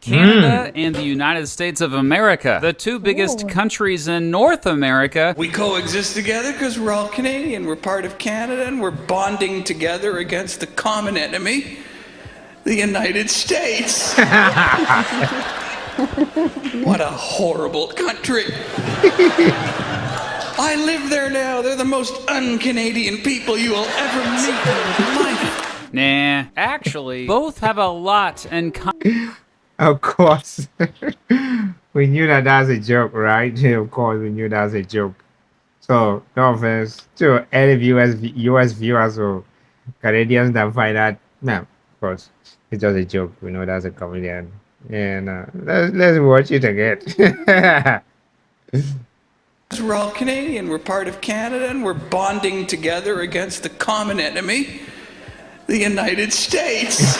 nation. Canada and the United States of America, the two biggest countries in North America. We coexist together because we're all Canadian. We're part of Canada and we're bonding together against the common enemy, the United States. What a horrible country. I live there now. They're the most un-Canadian people you will ever meet in your life. Nah, actually, both have a lot in common. Of course. We knew that that's a joke, right? Of course, we knew that's a joke. So, no offense to any US viewers or Canadians that find that. No, of course, it's just a joke. We know that's a comedian. And let's watch it again. We're all Canadian. We're part of Canada and we're bonding together against the common enemy, the United States.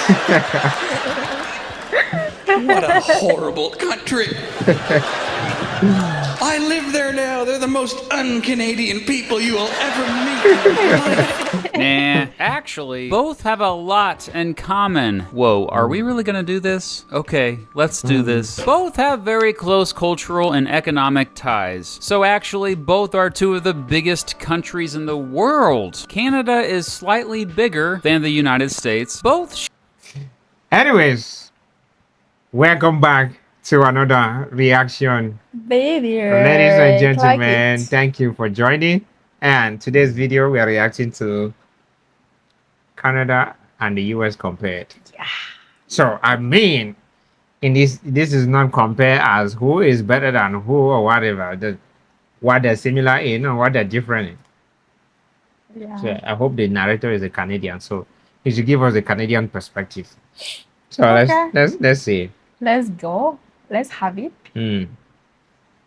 What a horrible country. I live there now. They're the most un-Canadian people you will ever meet in your life. Nah, actually, both have a lot in common. Whoa, are we really gonna do this? Okay, let's do this. Both have very close cultural and economic ties. So actually, both are two of the biggest countries in the world. Canada is slightly bigger than the United States. Both Anyways, welcome back to another reaction. Video. Ladies and Like gentlemen, it. thank you for joining. And today's video, we are reacting to Canada and the US compared. Yeah. So, I mean, in this is not compared as who is better than who or whatever. What they're similar in and what they're different in. Yeah. So, I hope the narrator is a Canadian. So, he should give us a Canadian perspective. So, Okay. let's see. Let's go. Let's have it.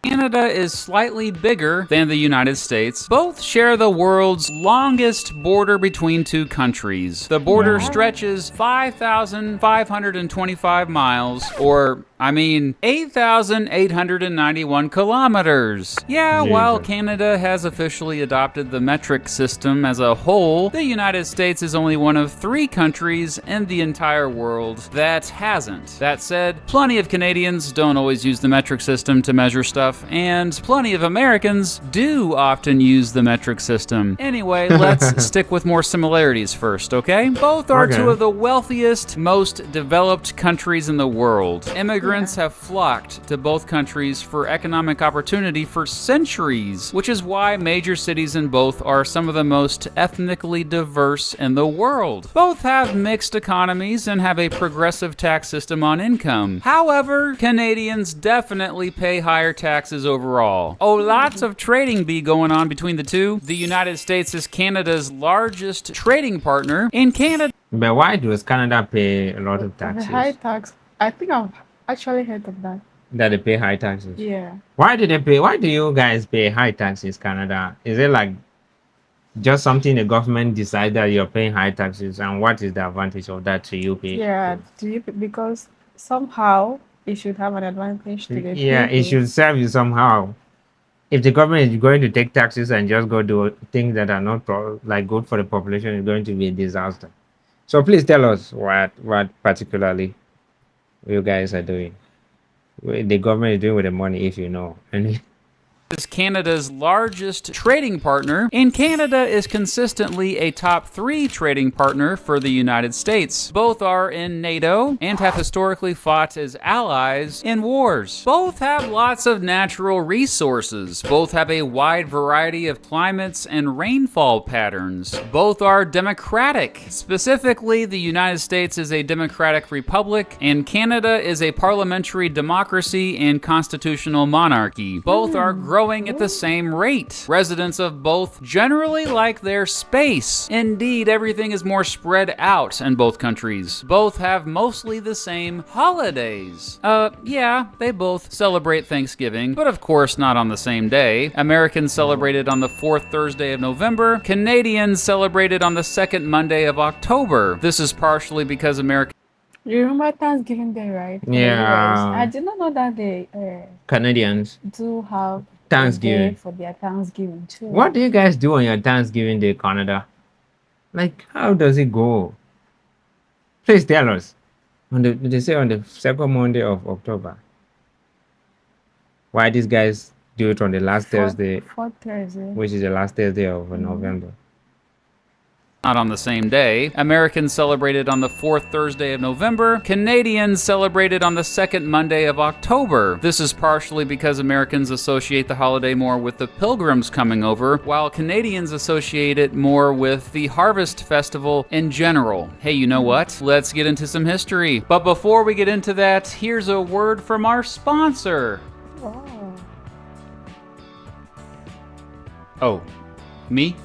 Canada is slightly bigger than the United States. Both share the world's longest border between two countries. The border stretches 5,525 miles, or 8,891 kilometers. Yeah, while Jesus. Canada has officially adopted the metric system as a whole, the United States is only one of 3 countries in the entire world that hasn't. That said, plenty of Canadians don't always use the metric system to measure stuff, and plenty of Americans do often use the metric system. Anyway, let's stick with more similarities first, okay? Both are Okay. two of the wealthiest, most developed countries in the world. Immigrants have flocked to both countries for economic opportunity for centuries, which is why major cities in both are some of the most ethnically diverse in the world. Both have mixed economies and have a progressive tax system on income. However, Canadians definitely pay higher taxes overall. Oh, lots of trading be going on between the two. The United States is Canada's largest trading partner. In Canada, But why does Canada pay a lot of The taxes? high tax. I think I've actually heard of that. That they pay high taxes. Yeah. Why do they pay? Why do you guys pay high taxes, Canada? Is it like just something the government decide that you're paying high taxes, and what is the advantage of that to you? Yeah. Do you because somehow it should have an advantage to the Yeah, it people. should serve you somehow. If the government is going to take taxes and just go do things that are not like good for the population, it's going to be a disaster. So please tell us what particularly you guys are doing. What the government is doing with the money, if you know. And is Canada's largest trading partner, and Canada is consistently a top 3 trading partner for the United States. Both are in NATO and have historically fought as allies in wars. Both have lots of natural resources. Both have a wide variety of climates and rainfall patterns. Both are democratic. Specifically, the United States is a democratic republic, and Canada is a parliamentary democracy and constitutional monarchy. Both are growing at the same rate. Residents of both generally like their space. Indeed, everything is more spread out in both countries. Both have mostly the same holidays. Yeah, they both celebrate Thanksgiving, but of course not on the same day. Americans celebrate it on the 4th Thursday of November. Canadians celebrate it on the 2nd Monday of October. This is partially because Americans You remember Thanksgiving Day, right? In the Yeah. US. I did not know that they Canadians, do have a Thanksgiving. day for their Thanksgiving too. What do you guys do on your Thanksgiving Day, Canada? Like, how does it go? Please tell us. They say on the second Monday of October. Why these guys do it on the last Thursday, Fourth Thursday. which is the last Thursday of November? Not on the same day. Americans celebrated on the fourth Thursday of November. Canadians celebrated on the second Monday of October. This is partially because Americans associate the holiday more with the Pilgrims coming over, while Canadians associate it more with the Harvest Festival in general. Hey, you know what? Let's get into some history. But before we get into that, here's a word from our sponsor. Oh. Oh, me?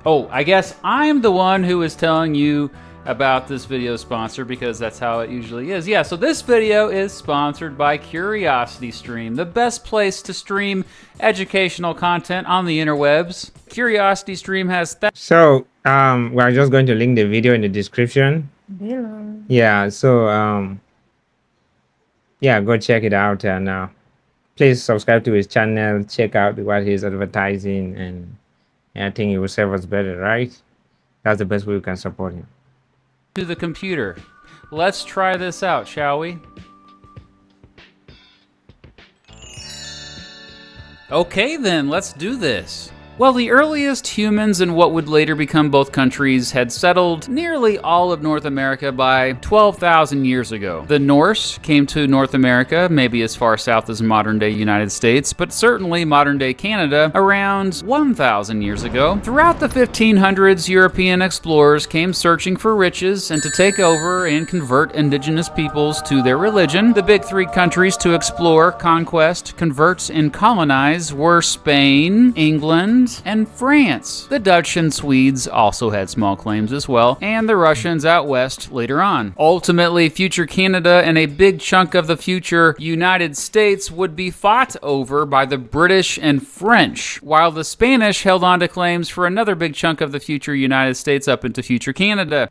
Oh, I guess I'm the one who is telling you about this video sponsor because that's how it usually is. Yeah, so this video is sponsored by CuriosityStream, the best place to stream educational content on the interwebs. CuriosityStream has So we're just going to link the video in the description. Hello. Yeah, so yeah, go check it out, and please subscribe to his channel, check out what he's advertising, and I think it will serve us better, right? That's the best way we can support him. to the computer. Let's try this out, shall we? Okay then, let's do this. Well, the earliest humans in what would later become both countries had settled nearly all of North America by 12,000 years ago. The Norse came to North America, maybe as far south as modern-day United States, but certainly modern-day Canada, around 1,000 years ago. Throughout the 1500s, European explorers came searching for riches and to take over and convert indigenous peoples to their religion. The big three countries to explore, conquest, convert, and colonize were Spain, England, and France. The Dutch and Swedes also had small claims as well, and the Russians out west later on. Ultimately, future Canada and a big chunk of the future United States would be fought over by the British and French, while the Spanish held on to claims for another big chunk of the future United States up into future Canada.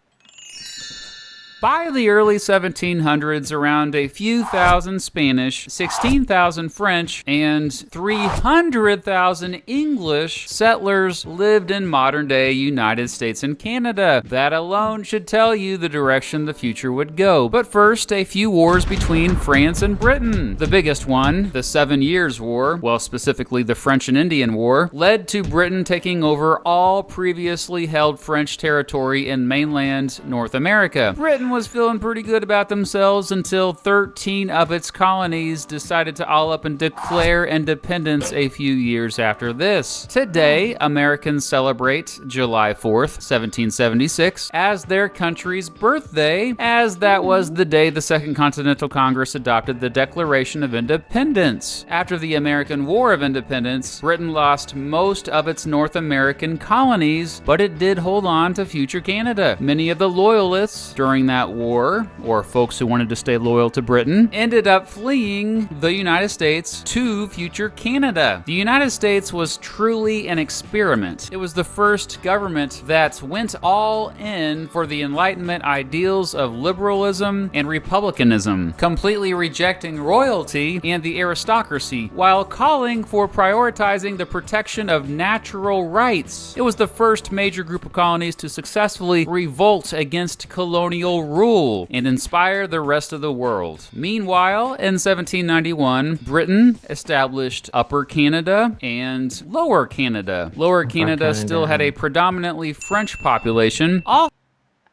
By the early 1700s, around a few thousand Spanish, 16,000 French, and 300,000 English settlers lived in modern-day United States and Canada. That alone should tell you the direction the future would go. But first, a few wars between France and Britain. The biggest one, the 7 Years' War, well, specifically the French and Indian War, led to Britain taking over all previously held French territory in mainland North America. Britain was feeling pretty good about themselves until 13 of its colonies decided to all up and declare independence a few years after this. Today, Americans celebrate July 4th, 1776, as their country's birthday, as that was the day the Second Continental Congress adopted the Declaration of Independence. After the American War of Independence, Britain lost most of its North American colonies, but it did hold on to future Canada. Many of the Loyalists during that war, or folks who wanted to stay loyal to Britain, ended up fleeing the United States to future Canada. The United States was truly an experiment. It was the first government that went all in for the Enlightenment ideals of liberalism and republicanism, completely rejecting royalty and the aristocracy, while calling for prioritizing the protection of natural rights. It was the first major group of colonies to successfully revolt against colonial rule and inspire the rest of the world. Meanwhile, in 1791, Britain established Upper Canada and Lower Canada. Lower Canada still had a predominantly French population.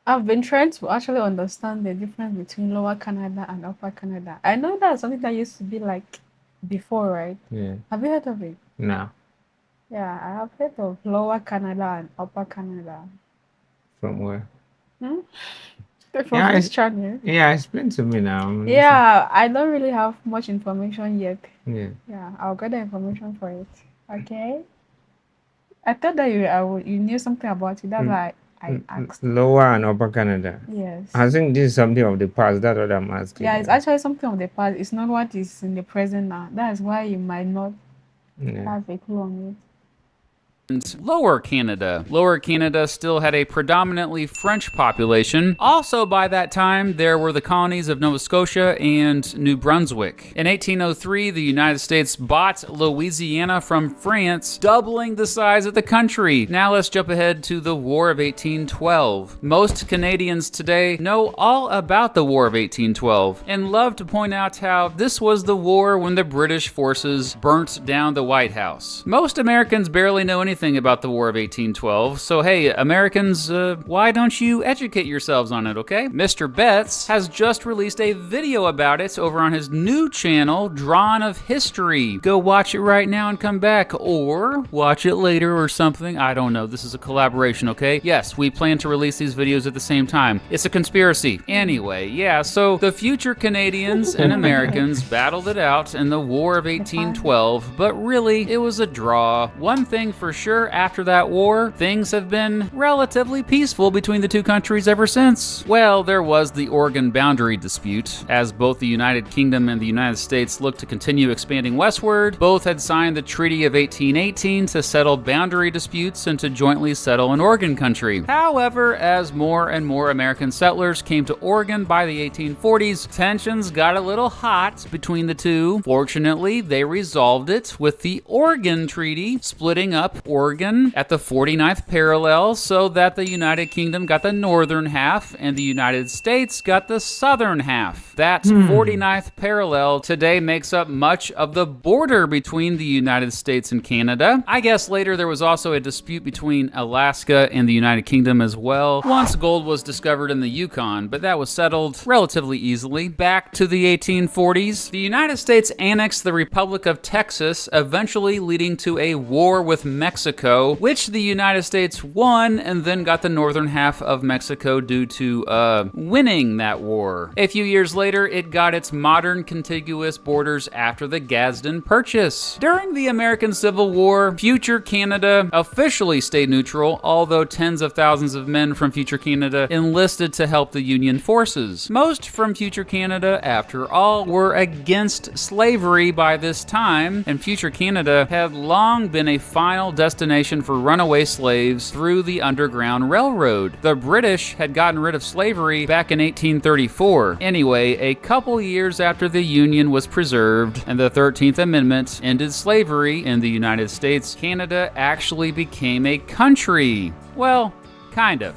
I've been trying to actually understand the difference between Lower Canada and Upper Canada. I know that's something that used to be like before, right? Yeah. Have you heard of it? No. Yeah, I have heard of Lower Canada and Upper Canada. From where? From Yeah, this channel. Yeah, explain to me now. Yeah, I don't really have much information yet. Yeah. Yeah, I'll get the information for it. Okay. I thought that you knew something about it. That's why I asked. Lower and Upper Canada. Yes. I think this is something of the past. That's what I'm asking. Yeah, it's actually something of the past. It's not what is in the present now. That's why you might not Yeah. have a clue on Lower Canada. Lower Canada still had a predominantly French population. Also by that time, there were the colonies of Nova Scotia and New Brunswick. In 1803, the United States bought Louisiana from France, doubling the size of the country. Now let's jump ahead to the War of 1812. Most Canadians today know all about the War of 1812 and love to point out how this was the war when the British forces burnt down the White House. Most Americans barely know anything about the War of 1812, so hey, Americans, why don't you educate yourselves on it, okay? Mr. Betts has just released a video about it over on his new channel, Drawn of History. Go watch it right now and come back, or watch it later or something. I don't know. This is a collaboration, okay? Yes, we plan to release these videos at the same time. It's a conspiracy. Anyway, yeah, so the future Canadians and Americans battled it out in the War of 1812, but really, it was a draw. One thing for sure, after that war, things have been relatively peaceful between the two countries ever since. Well, there was the Oregon boundary dispute. As both the United Kingdom and the United States looked to continue expanding westward, both had signed the Treaty of 1818 to settle boundary disputes and to jointly settle an Oregon country. However, as more and more American settlers came to Oregon by the 1840s, tensions got a little hot between the two. Fortunately, they resolved it with the Oregon Treaty, splitting up Oregon at the 49th parallel so that the United Kingdom got the northern half and the United States got the southern half. That 49th parallel today makes up much of the border between the United States and Canada. I guess later there was also a dispute between Alaska and the United Kingdom as well, once gold was discovered in the Yukon, but that was settled relatively easily. Back to the 1840s, the United States annexed the Republic of Texas, eventually leading to a war with Mexico, which the United States won and then got the northern half of Mexico due to winning that war. A few years later, it got its modern contiguous borders after the Gadsden Purchase. During the American Civil War, future Canada officially stayed neutral, although tens of thousands of men from future Canada enlisted to help the Union forces. Most from future Canada, after all, were against slavery by this time, and future Canada had long been a final destination for runaway slaves through the Underground Railroad. The British had gotten rid of slavery back in 1834. Anyway, a couple years after the Union was preserved and the 13th Amendment ended slavery in the United States, Canada actually became a country. Well, kind of.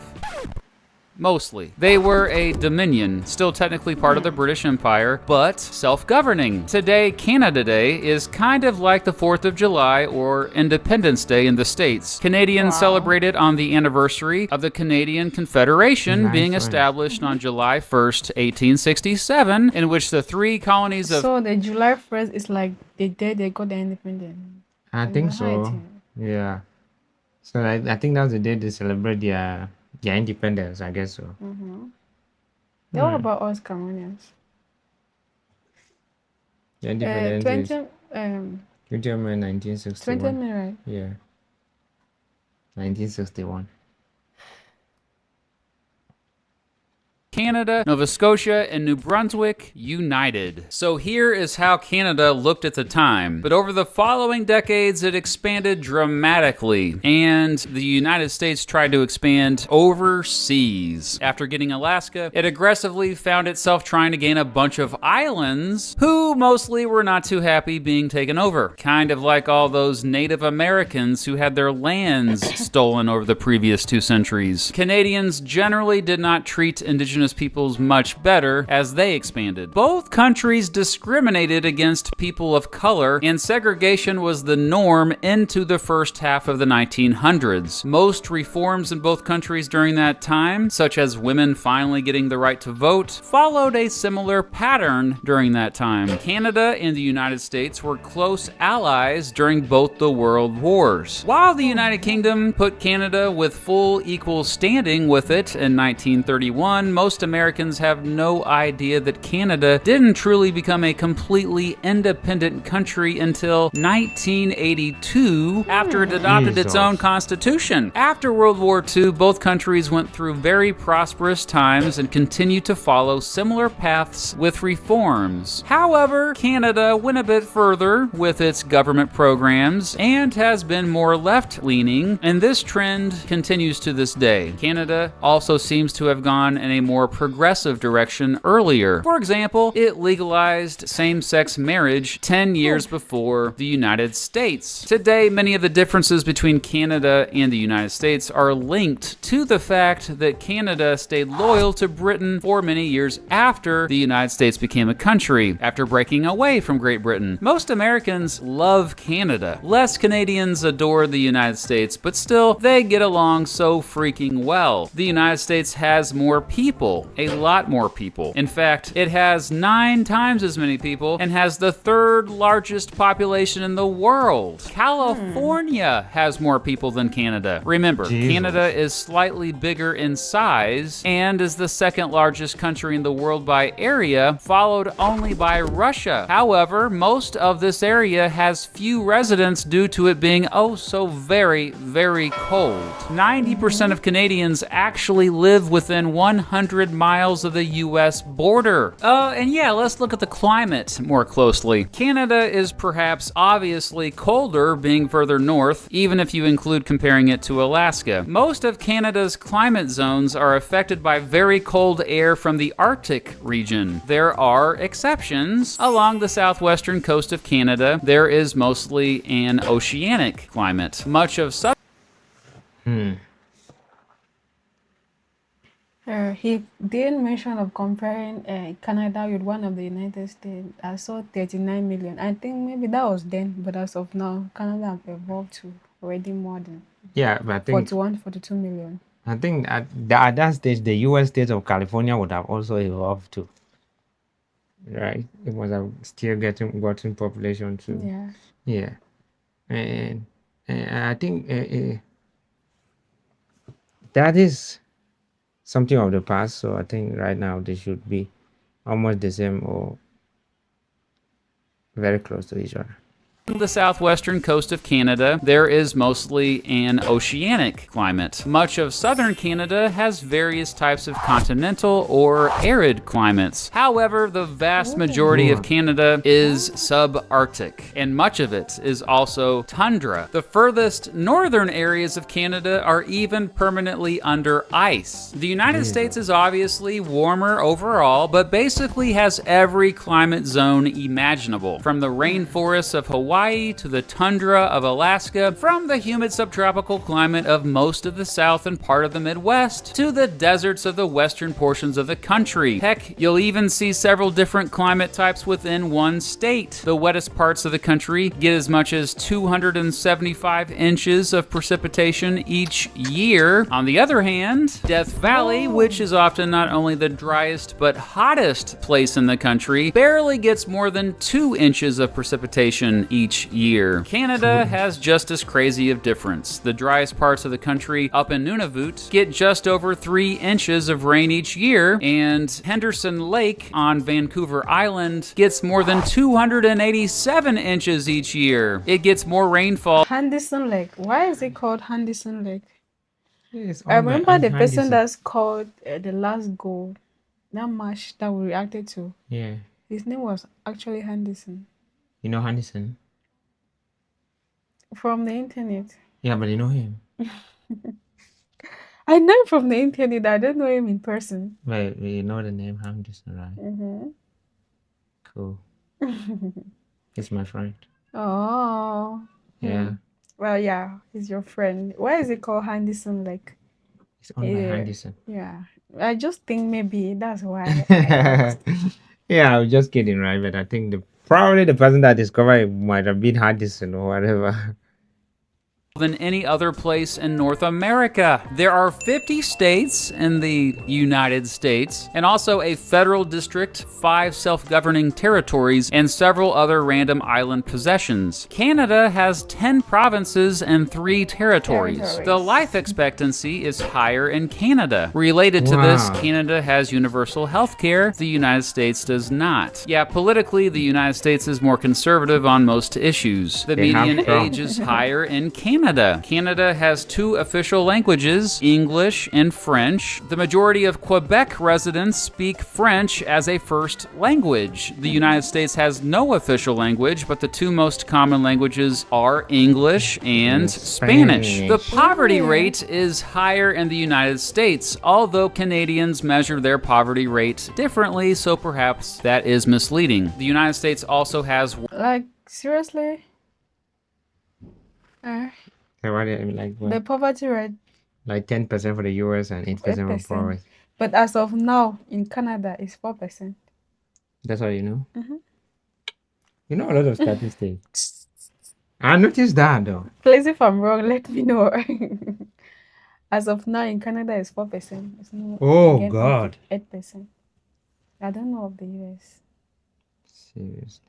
Mostly. They were a dominion, still technically part of the British Empire, but self-governing. Today, Canada Day is kind of like the 4th of July or Independence Day in the States. Canadians celebrate it on the anniversary of the Canadian Confederation being established on July 1st, 1867, in which the three colonies of... So the July 1st is like the day they got the independence. I think so. Yeah. So I think that's the day they celebrate their independence, I guess so. Then what about us Cameroonians? The independence 20 May 1961. 20 May, right? Yeah. 1961. Canada, Nova Scotia, and New Brunswick united. So here is how Canada looked at the time. But over the following decades, it expanded dramatically, and the United States tried to expand overseas. After getting Alaska, it aggressively found itself trying to gain a bunch of islands who mostly were not too happy being taken over. Kind of like all those Native Americans who had their lands stolen over the previous 2 centuries. Canadians generally did not treat indigenous peoples much better as they expanded. Both countries discriminated against people of color, and segregation was the norm into the first half of the 1900s. Most reforms in both countries during that time, such as women finally getting the right to vote, followed a similar pattern during that time. Canada and the United States were close allies during both the world wars. While the United Kingdom put Canada with full equal standing with it in 1931, most most Americans have no idea that Canada didn't truly become a completely independent country until 1982 after it adopted its Jesus. own constitution. After World War II, both countries went through very prosperous times and continued to follow similar paths with reforms. However, Canada went a bit further with its government programs and has been more left-leaning, and this trend continues to this day. Canada also seems to have gone in a more progressive direction earlier. For example, it legalized same-sex marriage 10 years before the United States. Today, many of the differences between Canada and the United States are linked to the fact that Canada stayed loyal to Britain for many years after the United States became a country, after breaking away from Great Britain. Most Americans love Canada. Less Canadians adore the United States, but still, they get along so freaking well. The United States has more people, a lot more people. In fact, it has 9 times as many people and has the 3rd largest population in the world. California has more people than Canada. Remember, Jesus. Canada is slightly bigger in size and is the 2nd largest country in the world by area, followed only by Russia. However, most of this area has few residents due to it being oh so very, very cold. 90% of Canadians actually live within 100 miles of the US border. And yeah, let's look at the climate more closely. Canada is perhaps obviously colder being further north, even if you include comparing it to Alaska. Most of Canada's climate zones are affected by very cold air from the Arctic region. There are exceptions. Along the southwestern coast of Canada, there is mostly an oceanic climate. Much of He didn't mention of comparing Canada with one of the United States. I saw 39 million. I think maybe that was then, but as of now, Canada have evolved to already more than Yeah, but I think 41, 42 million. at that stage, the U.S. state of California would have also evolved too, right? It was still gotten population too. Yeah. Yeah, and I think that is something of the past. So I think right now they should be almost the same or very close to each other. the southwestern coast of Canada, there is mostly an oceanic climate. Much of southern Canada has various types of continental or arid climates. However, the vast majority of Canada is subarctic, and much of it is also tundra. The furthest northern areas of Canada are even permanently under ice. The United States is obviously warmer overall, but basically has every climate zone imaginable, from the rainforests of Hawaii to the tundra of Alaska, from the humid subtropical climate of most of the South and part of the Midwest, to the deserts of the western portions of the country. Heck, you'll even see several different climate types within one state. The wettest parts of the country get as much as 275 inches of precipitation each year. On the other hand, Death Valley, which is often not only the driest but hottest place in the country, barely gets more than 2 inches of precipitation each year. Canada has just as crazy of difference. The driest parts of the country up in Nunavut get just over 3 inches of rain each year, and Henderson Lake on Vancouver Island gets more than 287 inches each year. It gets more rainfall. Henderson Lake. Why is it called Henderson Lake? Yes, I remember the person that's called the last goal, that match that we reacted to. Yeah, His name was actually Henderson. you know Henderson. From the internet. Yeah, but you know him. I know him from the internet. I don't know him in person. Right, you know the name Henderson, right? Mm-hmm. Cool. He's my friend. Oh. Yeah, Well, yeah, he's your friend. Why is it called Henderson Lake? he's on my Yeah. Henderson. Yeah. I just think maybe that's why. I asked. Yeah, I was just kidding, right? But I think probably the person that discovered it might have been Henderson or whatever. than any other place in North America. There are 50 states in the United States, and also a federal district, 5 self-governing territories, and several other random island possessions. Canada has 10 provinces and 3 territories. The life expectancy is higher in Canada. Related to this, Wow. Canada has universal health care. The United States does not. Yeah, politically, the United States is more conservative on most issues. The They have median Trump. age is higher in Canada. Canada has 2 official languages, English and French. The majority of Quebec residents speak French as a first language. The United States has no official language, but the 2 most common languages are English and Spanish. The poverty rate is higher in the United States, although Canadians measure their poverty rate differently, so perhaps that is misleading. The United States also has Like, seriously? So what do you mean, like what? The poverty rate, Like 10% for the US and 8% for 8%. foreign. But as of now, in Canada, it's 4%. That's all you know? Mhm. You know a lot of statistics. I noticed that though. Please, if I'm wrong, let me know. As of now, in Canada, it's 4%. It's not Oh, again up to God. 8%. I don't know of the US. Seriously.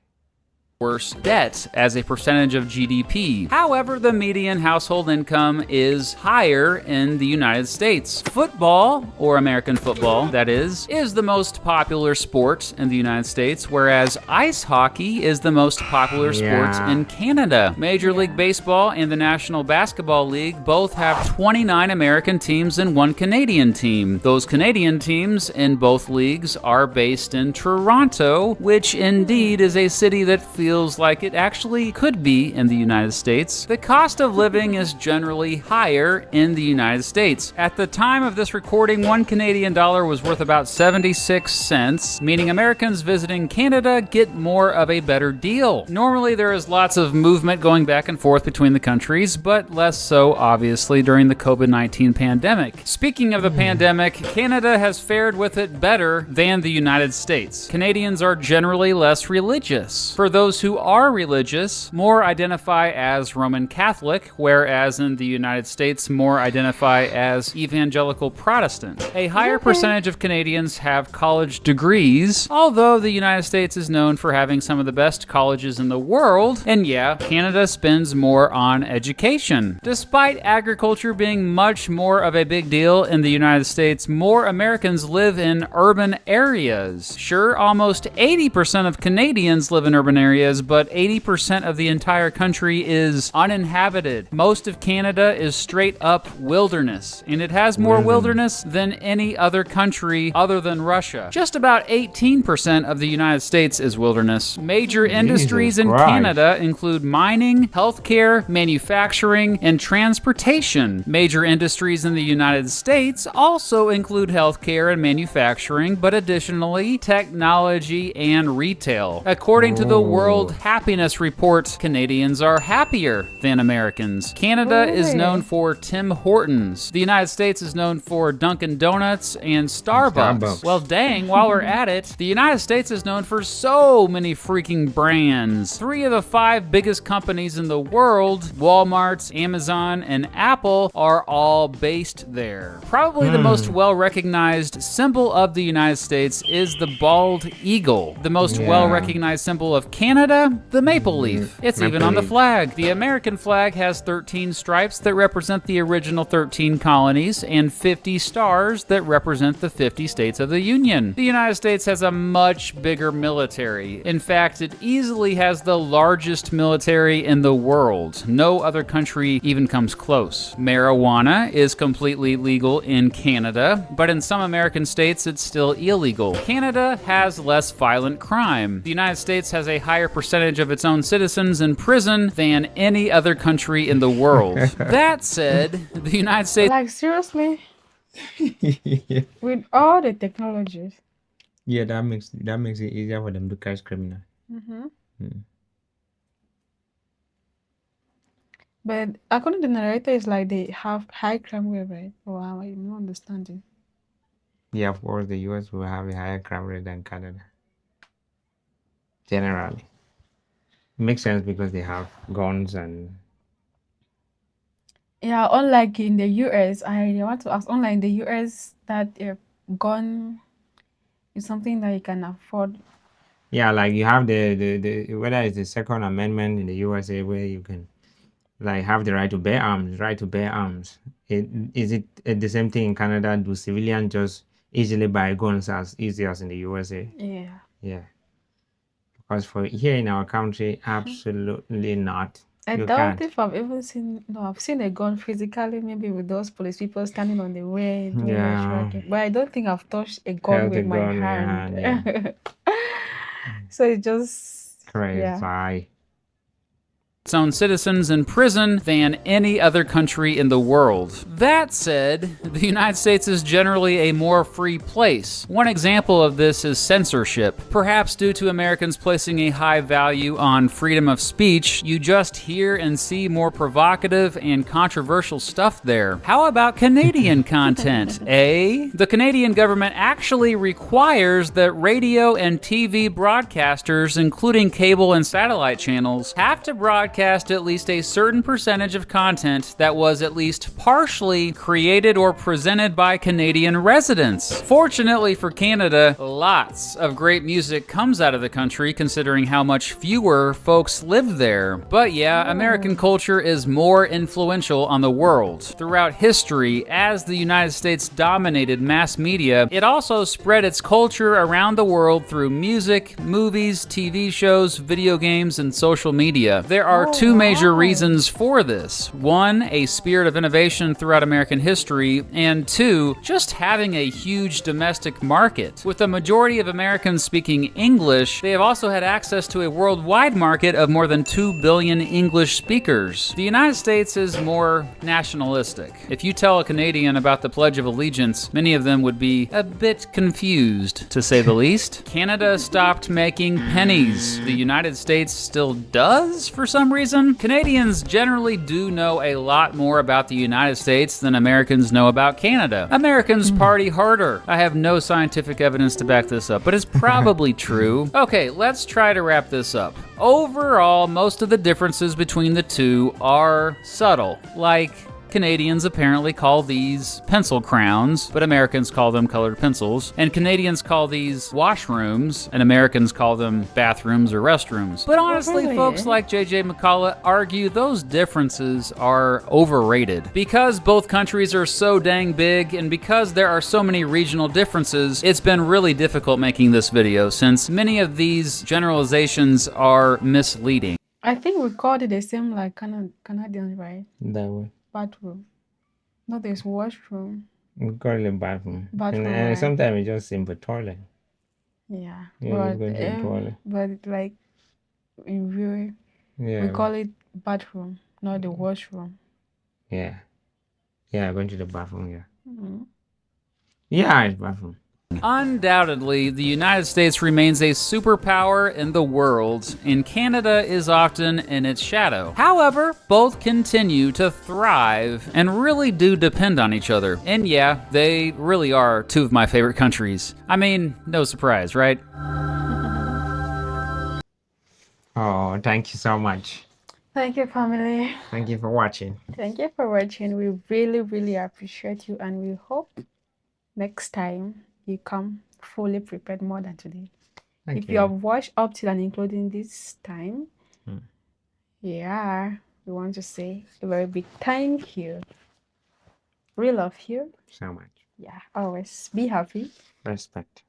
worse debt as a percentage of GDP. However, the median household income is higher in the United States. Football, or American football, that is the most popular sport in the United States, whereas ice hockey is the most popular sport Yeah. in Canada. Major League Baseball and the National Basketball League both have 29 American teams and 1 Canadian team. Those Canadian teams in both leagues are based in Toronto, which indeed is a city that feels like it actually could be in the United States. The cost of living is generally higher in the United States. At the time of this recording, 1 Canadian dollar was worth about 76 cents, meaning Americans visiting Canada get more of a better deal. Normally, there is lots of movement going back and forth between the countries, but less so, obviously, during the COVID-19 pandemic. Speaking of the pandemic, Canada has fared with it better than the United States. Canadians are generally less religious. For those who are religious, more identify as Roman Catholic, whereas in the United States, more identify as Evangelical Protestant. A higher percentage of Canadians have college degrees, although the United States is known for having some of the best colleges in the world, and yeah, Canada spends more on education. Despite agriculture being much more of a big deal in the United States, more Americans live in urban areas. Sure, almost 80% of Canadians live in urban areas, but 80% of the entire country is uninhabited. Most of Canada is straight up wilderness, and it has more wilderness than any other country other than Russia. Just about 18% of the United States is wilderness. Major industries in Christ. Canada include mining, healthcare, manufacturing, and transportation. Major industries in the United States also include healthcare and manufacturing, but additionally, technology and retail. According to the World Happiness Report, Canadians are happier than Americans. Canada is known for Tim Hortons. The United States is known for Dunkin' Donuts and Starbucks. Starbucks. Well, dang, while we're at it, the United States is known for so many freaking brands. 3 of the 5 biggest companies in the world, Walmart, Amazon, and Apple, are all based there. Probably the most well-recognized symbol of the United States is the bald eagle. The most Yeah. well-recognized symbol of Canada, the maple leaf. It's Maple even on the leaf. flag. The American flag has 13 stripes that represent the original 13 colonies and 50 stars that represent the 50 states of the Union. The United States has a much bigger military. In fact, it easily has the largest military in the world. No other country even comes close. Marijuana is completely legal in Canada, but in some American states it's still illegal. Canada has less violent crime. The United States has a higher percentage of its own citizens in prison than any other country in the world. That said, the United States Like, seriously? With all the technologies. Yeah, that makes it easier for them to catch criminals. But according to the narrator, it's like they have high crime rate, right? Wow, I'm not understanding. Yeah, of course, the US will have a higher crime rate than Canada. Generally. It makes sense because they have guns and Yeah, unlike in the US, I want to ask, unlike in the US, that gun is something that you can afford. Yeah, like you have the whether it's the Second Amendment in the USA where you can like have the right to bear arms, right to bear arms. Is it the same thing in Canada? Do civilians just easily buy guns as easy as in the USA? Yeah. Yeah, because for here in our country, absolutely not. I You doubt can't. if I've ever seen, no, I've seen a gun physically, maybe with those police people standing on the way doing the Yeah, tracking, but I don't think I've touched a gun held the with my gun in your hand. hand. Yeah, So it just, yeah. crazy. Its own citizens in prison than any other country in the world. That said, the United States is generally a more free place. One example of this is censorship. Perhaps due to Americans placing a high value on freedom of speech, you just hear and see more provocative and controversial stuff there. How about Canadian content, eh? The Canadian government actually requires that radio and TV broadcasters, including cable and satellite channels, have to broadcast at least a certain percentage of content that was at least partially created or presented by Canadian residents. Fortunately for Canada, lots of great music comes out of the country considering how much fewer folks live there. But yeah, American culture is more influential on the world. Throughout history, as the United States dominated mass media, it also spread its culture around the world through music, movies, TV shows, video games, and social media. There are two major reasons for this. One, a spirit of innovation throughout American history, and two, just having a huge domestic market. With the majority of Americans speaking English, they have also had access to a worldwide market of more than 2 billion English speakers. The United States is more nationalistic. If you tell a Canadian about the Pledge of Allegiance, many of them would be a bit confused, to say the least. Canada stopped making pennies. The United States still does, for some reason. Canadians generally do know a lot more about the United States than Americans know about Canada. Americans party harder. I have no scientific evidence to back this up, but it's probably true. Okay, let's try to wrap this up. Overall, most of the differences between the two are subtle, like Canadians apparently call these pencil crowns, but Americans call them colored pencils. And Canadians call these washrooms, and Americans call them bathrooms or restrooms. But honestly, really? folks like JJ McCullough argue those differences are overrated. Because both countries are so dang big, and because there are so many regional differences, it's been really difficult making this video, since many of these generalizations are misleading. I think we called it the same like Canadians, right? That way. Bathroom. No, there's washroom. We call it bathroom. Bathroom, And right? sometimes it's just simple toilet. Yeah. Yeah, we go to the toilet. But like in real, Yeah. we call it bathroom, not the washroom. Yeah. Yeah, going to the bathroom, yeah. Mhm. Yeah, it's bathroom. Undoubtedly, the United States remains a superpower in the world, and Canada is often in its shadow. However, both continue to thrive and really do depend on each other. And yeah, they really are two of my favorite countries. I mean, no surprise, right? Oh, thank you so much. Thank you, family. Thank you for watching. Thank you for watching. We really, really appreciate you, and we hope next time you come fully prepared more than today. Thank If you have watched up till and including this time, yeah, we want to say a very big thank you. We love you. so much. Yeah, always be happy. Respect.